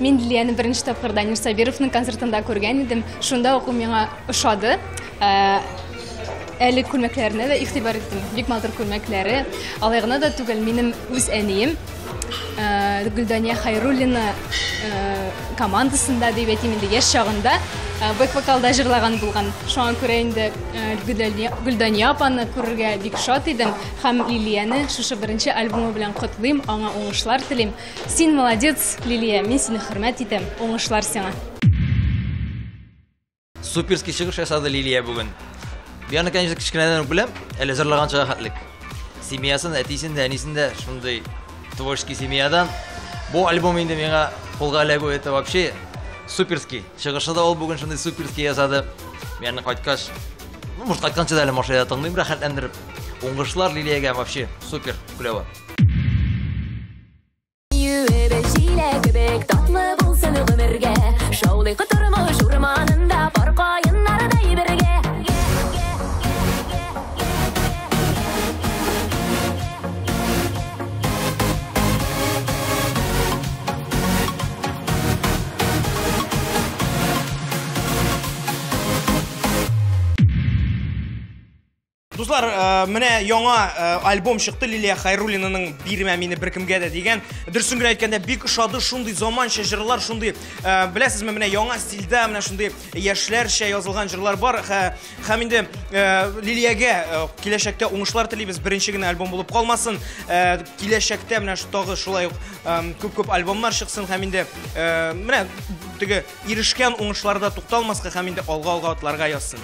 Мен Лилияны бірінші тапқыр Данир Сабировның концертында көрген едім. Шунда оқу меңа ұшады. Әлі көрмеклеріне де иқтибар еттім. Бик малтыр көрмеклері. Алайғына да түгел менің өз әнейім. Гүлдания Хайруллина командасында деп етемінде еш шағында бэк-вокалда жырлаған болған. Шоған көрейінді Гүлдания апаны көрерге бик шат едім. Хам Лилияны шушы бірінші альбомы білен құтлыйм, аңа оңышлар тілейм. Сен молодец, Лилия, мен сені хөрмәт етем. Оңышлар сеңа. Суперский шығыш жасады Лилия бүгін. Бияны, конечно, кішкенеден білем, әлі зырлаған шыға қатлық. Семьясын, әтейсін де, әнесін де, шындай творческий семьядан. Бұл альбом енді меңа қолға әләгу еті вообще суперский. Шығышы да ол бүгін шындай суперский жасады. Бияны қайтқаш, мұшт қайтқаншы да әлі маршайда тыңдайым, рахат әндіріп. Оңғышлар Лилияға вообще супер, күлеуі. Достар, менә яңа альбом шықты Лилия Хайруллинаның «Бирмә мине беркемгә дә» дигән. Дөресен генә әйткәндә, бик ошады шундый заманча җырлар, шундый, беләсезме, менә яңа стильдә, менә шундый яшьләрчә язылган җырлар бар. Һәм инде Лилиягә киләчәктә уңышлар телибез. Беренче генә альбом булып калмасын. Киләчәктә менә тагы шулай күп альбомнар чыксын һәм инде менә теге ирешкән уңышларда тукталмаска һәм инде алга атларга язсын.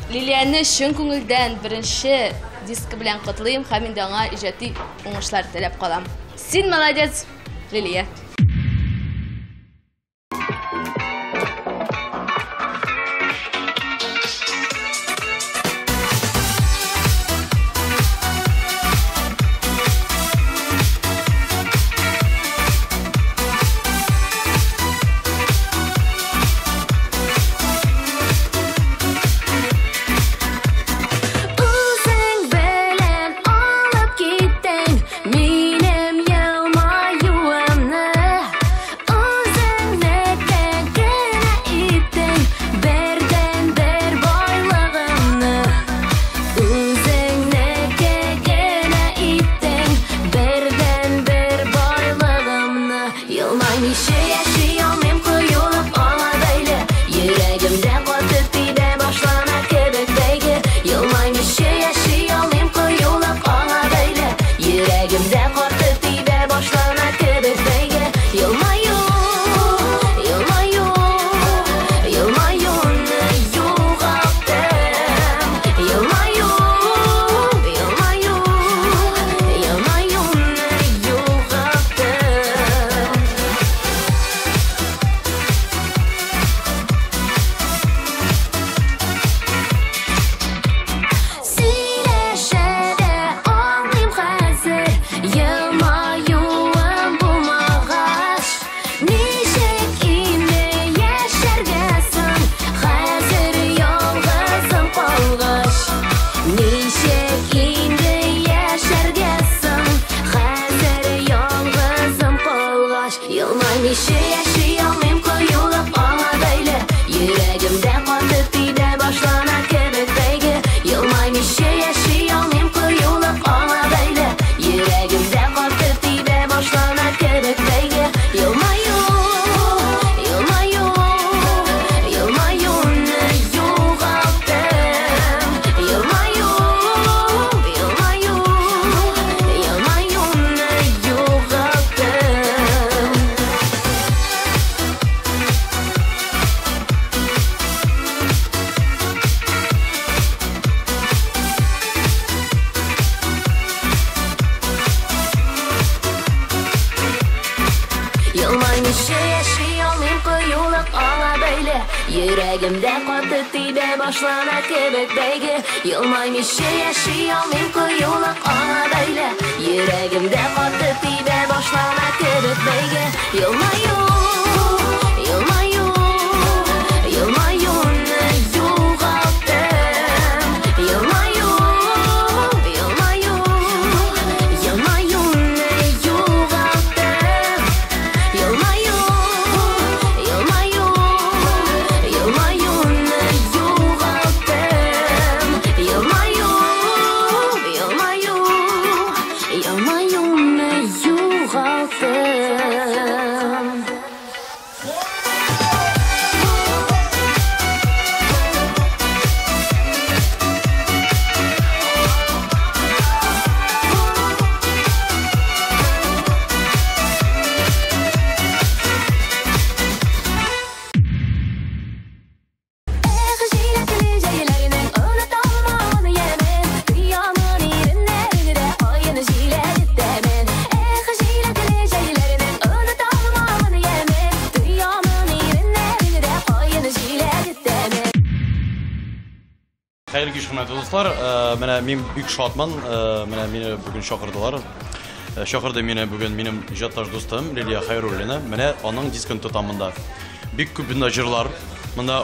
Лилияны шын күңелдән бірінші дискі білән құтлыйм, һәм инде аңа иҗади уңышлар теләп калам. Син молодец, Лилия. Yüreğimde katı tibe başlana kebek beygi Yılmaymış yaşayamım kuyulak ana böyle Yüreğimde katı tibe başlana kebek beygi Yılmayın, yılmayın, yılmayın yuğaltım Yılmayın, yılmayın, yılmayın yuğaltım Хәерле кич, хөрмәтле дуслар. Менә мин бик шатман. Менә мине бүген чакырдылар. Чакырды мине бүген минем иҗатташ дустым Лилия Хайруллина. Менә аның дискын тотам монда. Бик күп монда җырлар. Монда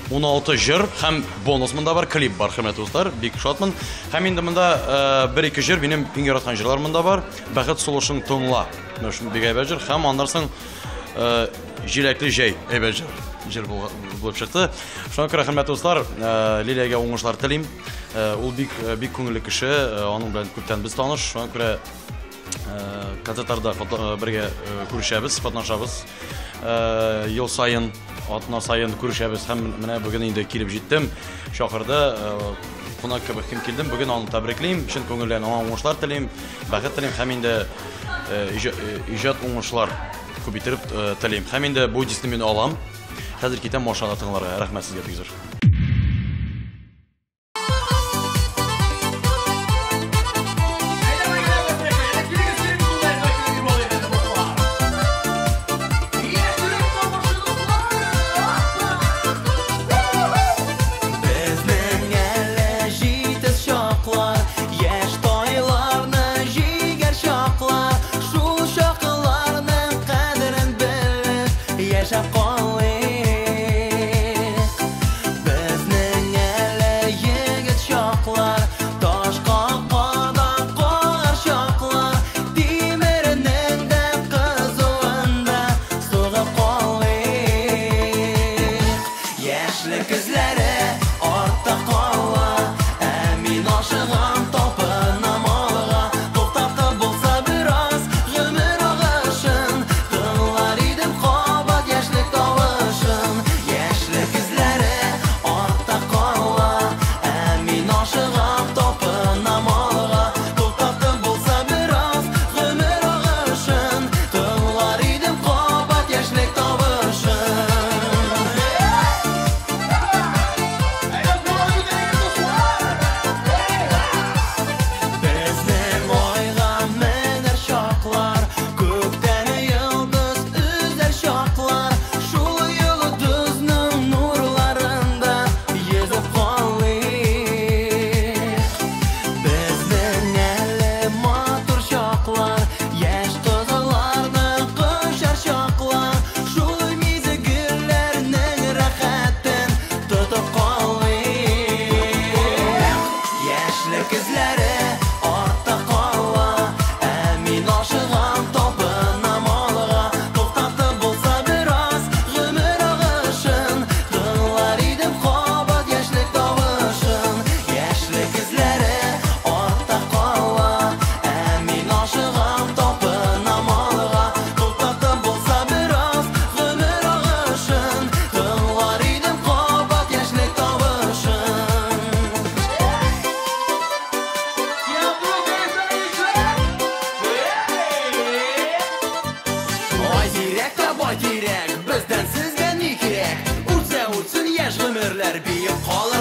16 җыр һәм бонус монда бар, клип бар, хөрмәтле дуслар. Бик шатман. Һәм инде монда 1-2 җыр минем иң яраткан җырлар монда бар. Бәхет сулышың тыңла. Менә шундый бик әйбәт җыр һәм аннан соң җиләкле җәй әйбәт җыр булып чыкты. Шуңа күрә, хөрмәтле дуслар, Лилиягә уңышлар телим. Ул бик күңелле кеше, аның белән күптән без таныш. Шуңа күрә концертларда бергә күрешәбез, катнашабыз. Ел сайын, атна сайын күрешәбез һәм менә бүген инде килеп җиттем. Шахырда кунак кебек килдем. Бүген аны тәбриклим, чын күңелдән аңа уңышлар телим, бәхет телим һәм инде иҗат уңышлар күп итеп телим. Һәм инде бу дискны мин алам. Хәзер китәм машинада тыңларга. Рәхмәт сезгә бик зур. Bizden sizden ni kerek? Ursa ursun yaş ömürler bir kol